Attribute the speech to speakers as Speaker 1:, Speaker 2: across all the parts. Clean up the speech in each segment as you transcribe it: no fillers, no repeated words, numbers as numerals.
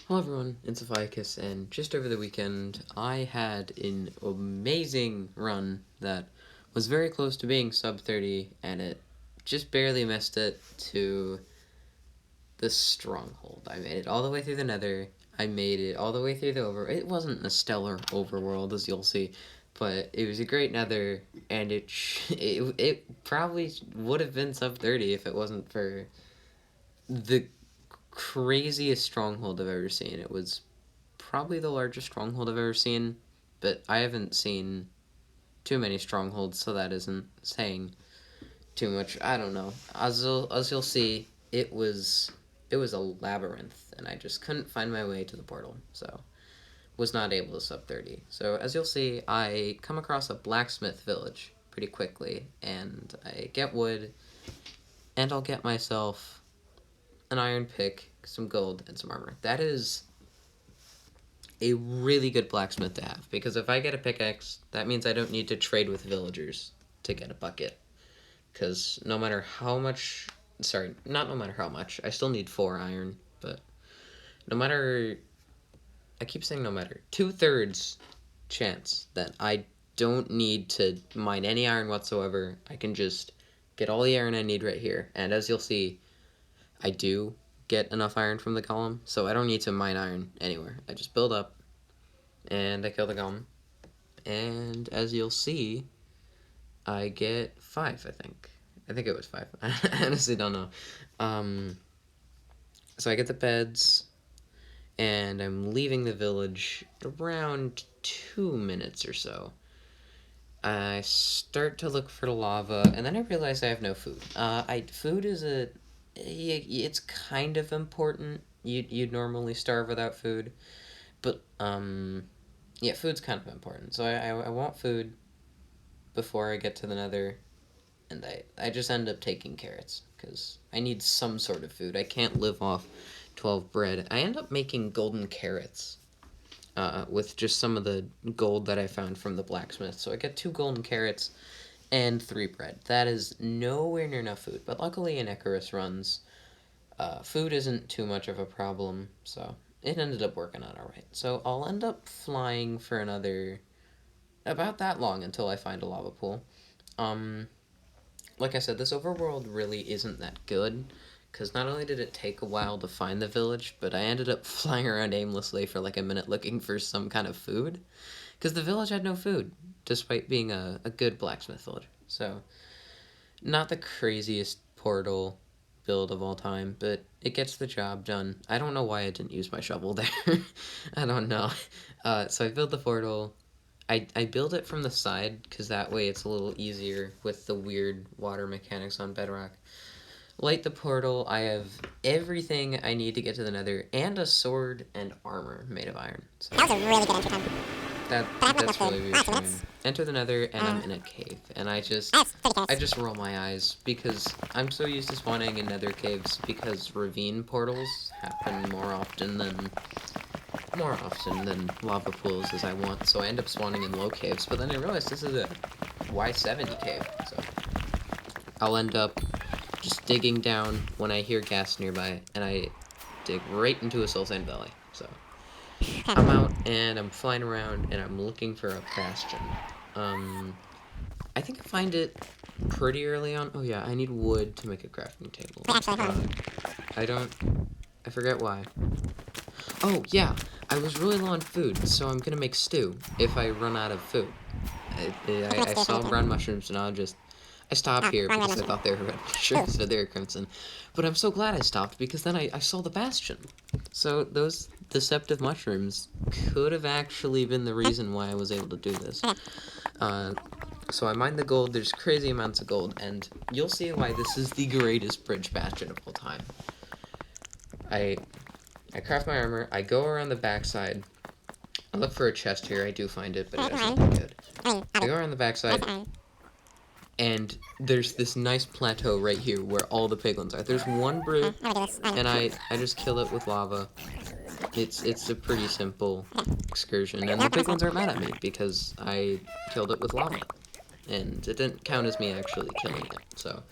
Speaker 1: Hello everyone, it's Icarus, and just over the weekend, I had an amazing run that was very close to being sub 30, and it just barely missed it to the Stronghold. I made it all the way through the Nether, I made it all the way through the It wasn't a stellar overworld, as you'll see, but it was a great Nether, and it probably would have been sub 30 if it wasn't for the craziest stronghold I've ever seen. It was probably the largest stronghold I've ever seen, but I haven't seen too many strongholds, so that isn't saying too much. I don't know. As you'll see, it was a labyrinth, and I just couldn't find my way to the portal, so was not able to sub 30. So as you'll see, I come across a blacksmith village pretty quickly, and I get wood, and I'll get myself an iron pick, some gold, and some armor. That is a really good blacksmith to have, because if I get a pickaxe, that means I don't need to trade with villagers to get a bucket. Because no matter how much, sorry, not no matter how much, I still need 4 iron, but no matter, I keep saying no matter, 2/3 chance that I don't need to mine any iron whatsoever. I can just get all the iron I need right here, and as you'll see, I do get enough iron from the golem, so I don't need to mine iron anywhere. I just build up, and I kill the golem, and as you'll see, I get 5, I think. I think it was 5. I honestly don't know. So I get the beds, and I'm leaving the village around 2 minutes or so. I start to look for the lava, and then I realize I have no food. Food is it's kind of important. You'd normally starve without food, but yeah, food's kind of important. So I want food before I get to the Nether, and I just end up taking carrots because I need some sort of food. I can't live off 12 bread. I end up making golden carrots with just some of the gold that I found from the blacksmith. So I get 2 golden carrots and 3 bread. That is nowhere near enough food, but luckily in Icarus runs, food isn't too much of a problem, so it ended up working out alright. So I'll end up flying for another, about that long until I find a lava pool. Like I said, this overworld really isn't that good, because not only did it take a while to find the village, but I ended up flying around aimlessly for like a minute looking for some kind of food, because the village had no food, despite being a good blacksmith village. So, not the craziest portal build of all time, but it gets the job done. I don't know why I didn't use my shovel there. I don't know. So I built the portal. I build it from the side, because that way it's a little easier with the weird water mechanics on Bedrock. Light the portal. I have everything I need to get to the Nether, and a sword and armor made of iron. So
Speaker 2: that was a really good entry time.
Speaker 1: That's really reassuring. Enter the Nether, and I'm in a cave, and I just roll my eyes, because I'm so used to spawning in Nether caves, because ravine portals happen more often than lava pools as I want, so I end up spawning in low caves, but then I realized this is a Y70 cave, so I'll end up just digging down when I hear gas nearby, and I dig right into a soul sand valley, so I'm out, and I'm flying around, and I'm looking for a bastion. I think I find it pretty early on. Oh yeah, I need wood to make a crafting table. I forget why. Oh, yeah, I was really low on food, so I'm gonna make stew if I run out of food. I saw brown mushrooms, and I stopped here because I thought they were red mushrooms, so they were crimson. But I'm so glad I stopped, because then I saw the bastion. So those deceptive mushrooms could have actually been the reason why I was able to do this. So I mined the gold, there's crazy amounts of gold, and you'll see why this is the greatest bridge bastion of all time. I craft my armor, I go around the backside, I look for a chest here, I do find it, but it doesn't look good. I go around the backside, and there's this nice plateau right here where all the piglins are. There's one brute, and I just kill it with lava. It's a pretty simple excursion, and the piglins aren't mad at me, because I killed it with lava. And it didn't count as me actually killing it, so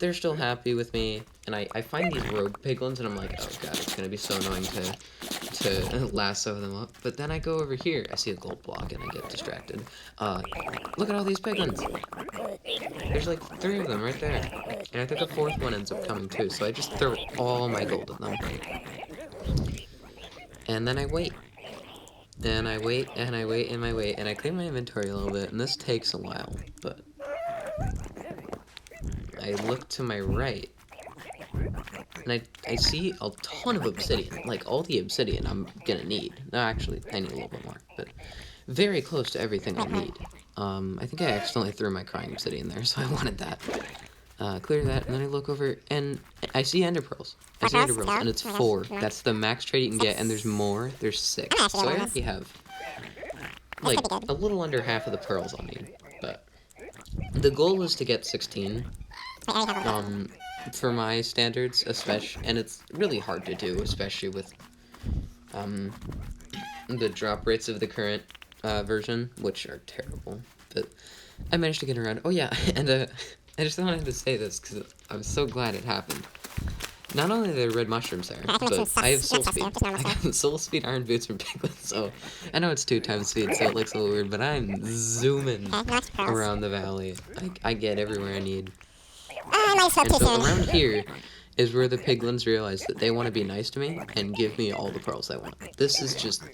Speaker 1: they're still happy with me, and I find these rogue piglins, and I'm like, oh god, it's gonna be so annoying to lasso them up. But then I go over here. I see a gold block and I get distracted. Look at all these piglins. There's like 3 of them right there. And I think a 4th one ends up coming too. So I just throw all my gold at them. And then I wait. And I wait, and I wait, and I wait, and I clean my inventory a little bit, and this takes a while, but I look to my right, and I see a ton of obsidian, like all the obsidian I'm gonna need. No, actually, I need a little bit more, but very close to everything I need. I think I accidentally threw my crying obsidian there, so I wanted that. Clear that, and then I look over, and I see ender pearls. I see ender pearls, and it's 4. That's the max trade you can get, and there's more. There's 6. So I already have, like, a little under half of the pearls I'll need. But the goal is to get 16, for my standards, especially, and it's really hard to do, especially with, the drop rates of the current, version, which are terrible. But I managed to get around. Oh, yeah, and, I just wanted to say this, because I'm so glad it happened. Not only are there red mushrooms there, but I have soul speed. I got soul speed, iron boots, and piglins, so I know it's 2 times speed, so it looks a little weird, but I'm zooming around the valley. I get everywhere I need. And so around here is where the piglins realize that they want to be nice to me and give me all the pearls I want. This is just...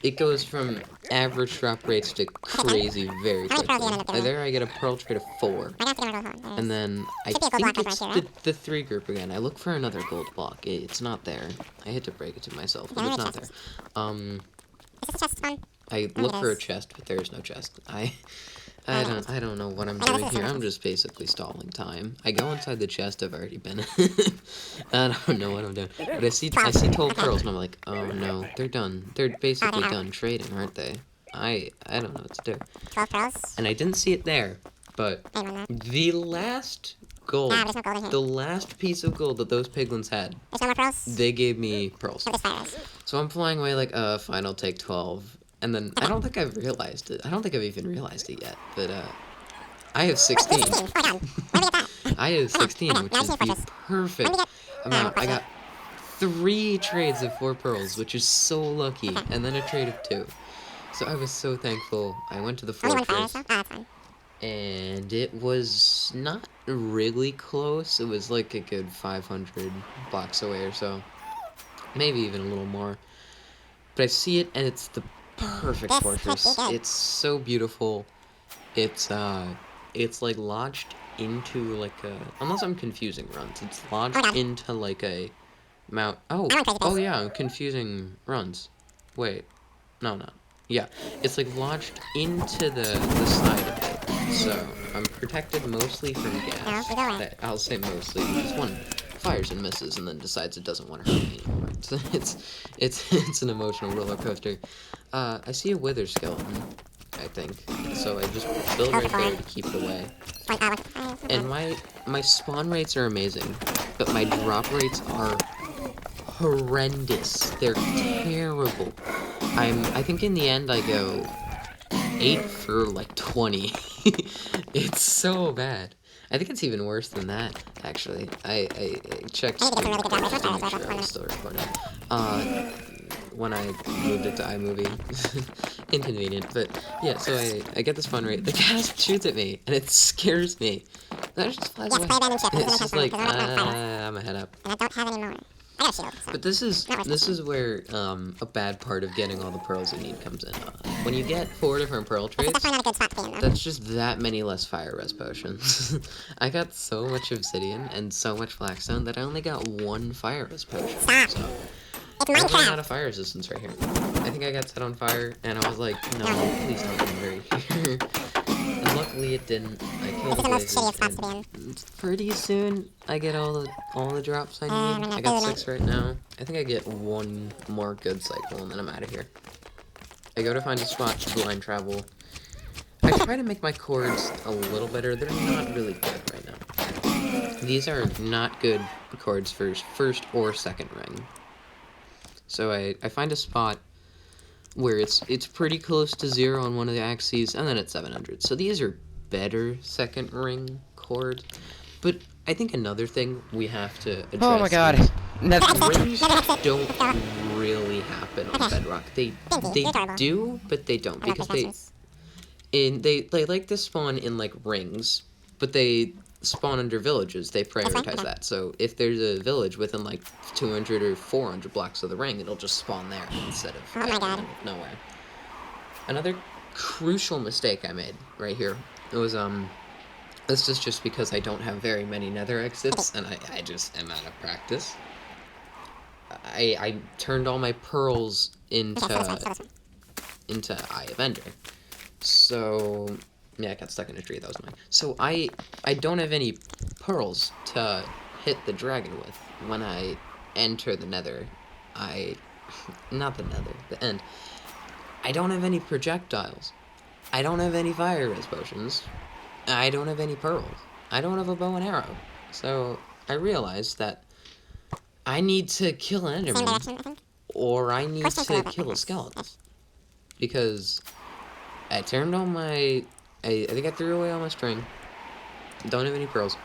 Speaker 1: It goes from average drop rates to crazy very quickly. There I get a pearl trade of 4. And then I think it's the 3 group again. I look for another gold block. It's not there. I had to break it to myself, but it's not there. I look for a chest, but there's no chest. I don't know what I'm doing here. I'm just basically stalling time. I go inside the chest I've already been in. I don't know what I'm doing. But I see 12 pearls and I'm like, oh no, they're done. They're basically done trading, aren't they? I don't know what to do.
Speaker 2: 12 pearls?
Speaker 1: And I didn't see it there, but the last gold, the last piece of gold that those piglins had, they gave me pearls. So I'm flying away like, fine, I'll take 12. And then, I don't think I've realized it. I don't think I've even realized it yet, but, I have 16. I have 16, which is the perfect amount. I got 3 trades of 4 pearls, which is so lucky, and then a trade of 2. So I was so thankful. I went to the fortress, and it was not really close. It was like a good 500 blocks away or so. Maybe even a little more. But I see it, and it's the perfect fortress. It's so beautiful. It's like lodged into like a, unless I'm confusing runs, it's lodged into like a oh yeah, I'm confusing runs. Wait, no, yeah, it's like lodged into the side of it. So I'm protected mostly from gas. I'll say mostly, because one fires and misses and then decides it doesn't want to hurt me anymore. So it's an emotional roller coaster. I see a wither skeleton, I think. So I just build right there to keep it away. And my spawn rates are amazing, but my drop rates are horrendous. They're terrible. I think in the end I go 8 for like 20. It's so bad. I think it's even worse than that, actually. I checked to make sure I was still recording. When I moved it to iMovie. Inconvenient, but yeah, so I get this fun rate. The cat shoots at me, and it scares me. That just flies away. It's just like, I'm gonna head up.
Speaker 2: And I don't have any more. I got a shield.
Speaker 1: But this is where a bad part of getting all the pearls you need comes in. When you get 4 different pearl trades, that's just that many less fire res potions. I got so much obsidian and so much blackstone that I only got 1 fire res potion. So I ran out of fire resistance right here. I think I got set on fire, and I was like, no, please don't ender here. And luckily it didn't. I killed the blazes. Pretty soon I get all the drops I need. I got 6 right now. I think I get 1 more good cycle and then I'm out of here. I go to find a spot to blind travel. I try to make my chords a little better. They're not really good right now. These are not good chords for first or second ring. So I find a spot where it's pretty close to 0 on one of the axes, and then it's 700. So these are better second ring chords. But I think another thing we have to address.
Speaker 3: Oh my god.
Speaker 1: Rings don't really happen happen on Bedrock. They do, but they don't, because they like to spawn in like rings, but they spawn under villages. They prioritize that. So if there's a village within like 200 or 400 blocks of the ring, it'll just spawn there instead of
Speaker 2: Oh my God.
Speaker 1: nowhere. Another crucial mistake I made right here. It was this is just because I don't have very many nether exits, and I just am out of practice. I turned all my pearls into Eye of Ender. So yeah, I got stuck in a tree. That was mine. So I don't have any pearls to hit the dragon with when I enter the nether. Not the nether, the end. I don't have any projectiles. I don't have any fire res potions. I don't have any pearls. I don't have a bow and arrow. So I realized that I need to kill an enderman, or I need to kill a skeleton. Because I turned on my... I think I threw away all my string. Don't have any pearls.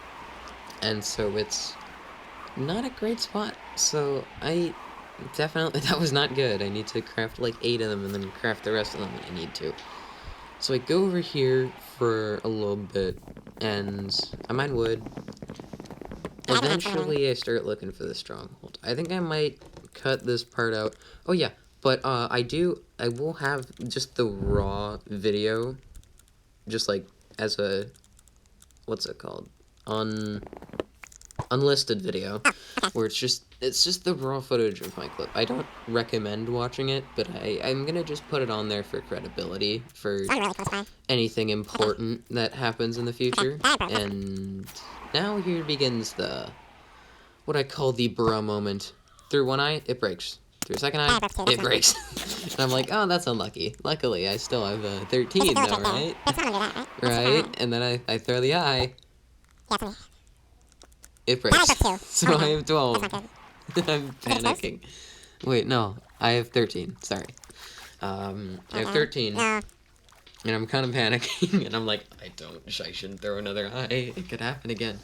Speaker 1: And so it's not a great spot. So I definitely... That was not good. I need to craft like 8 of them and then craft the rest of them when I need to. So I go over here for a little bit, and I mine wood. Eventually, I start looking for the stronghold. I think I might cut this part out. Oh yeah, but I will have just the raw video, just like as a, what's it called, unlisted video, where it's just the raw footage of my clip. I don't recommend watching it, but I'm gonna just put it on there for credibility, for anything important that happens in the future. And now here begins what I call the bro moment. Through one eye, it breaks. Through a second eye, it breaks. And I'm like, oh, that's unlucky. Luckily, I still have 13 though, right? Right? And then I throw the eye. It breaks. So I have 12. I'm panicking. Wait, no. I have 13. Sorry. I have 13. And I'm kind of panicking. And I'm like, I shouldn't throw another eye. It could happen again.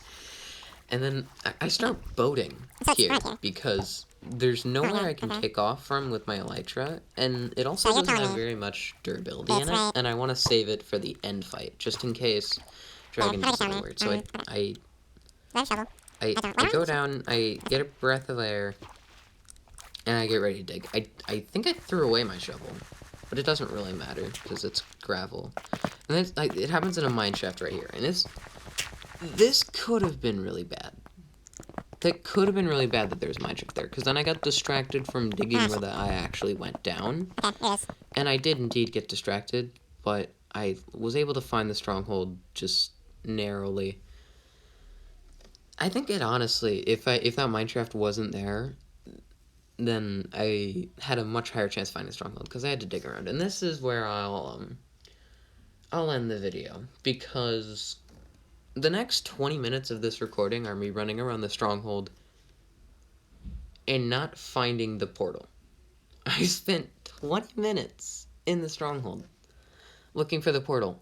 Speaker 1: And then I start boating here because there's nowhere I can take off from with my elytra, and it also doesn't have very much durability in it, and I want to save it for the end fight, just in case dragon doesn't know where. So I go down, I get a breath of air, and I get ready to dig. I think I threw away my shovel, but it doesn't really matter because it's gravel. And then it happens in a mine shaft right here, and this could have been really bad. That could have been really bad that there was a mine shaft there, because then I got distracted from digging where the eye actually went down. And I did indeed get distracted, but I was able to find the stronghold just narrowly. I think it honestly, if that mine shaft wasn't there, then I had a much higher chance of finding the stronghold, because I had to dig around. And this is where I'll end the video, because the next 20 minutes of this recording are me running around the stronghold and not finding the portal. I spent 20 minutes in the stronghold looking for the portal,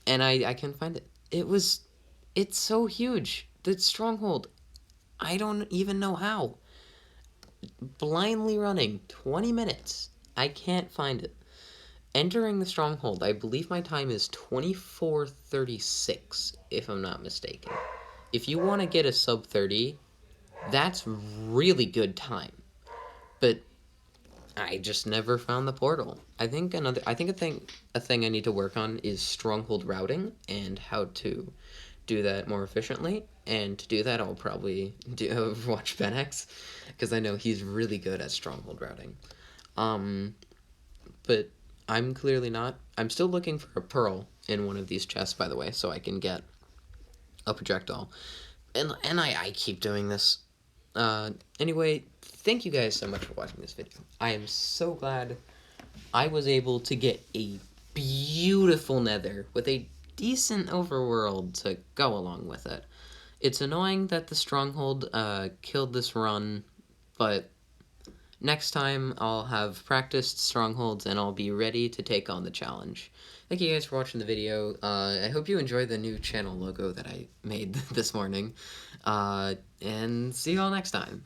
Speaker 1: and I can't find it. It's so huge. The stronghold, I don't even know how. Blindly running 20 minutes. I can't find it. Entering the stronghold, I believe my time is 24:36, if I'm not mistaken. If you want to get a sub 30, that's really good time. But I just never found the portal. I think a thing I need to work on is stronghold routing and how to do that more efficiently. And to do that, I'll probably watch BenX, because I know he's really good at stronghold routing. But I'm clearly not. I'm still looking for a pearl in one of these chests, by the way, so I can get a projectile. And I keep doing this. Anyway, thank you guys so much for watching this video. I am so glad I was able to get a beautiful nether with a decent overworld to go along with it. It's annoying that the stronghold killed this run, but next time, I'll have practiced strongholds, and I'll be ready to take on the challenge. Thank you guys for watching the video. I hope you enjoyed the new channel logo that I made this morning. And see you all next time.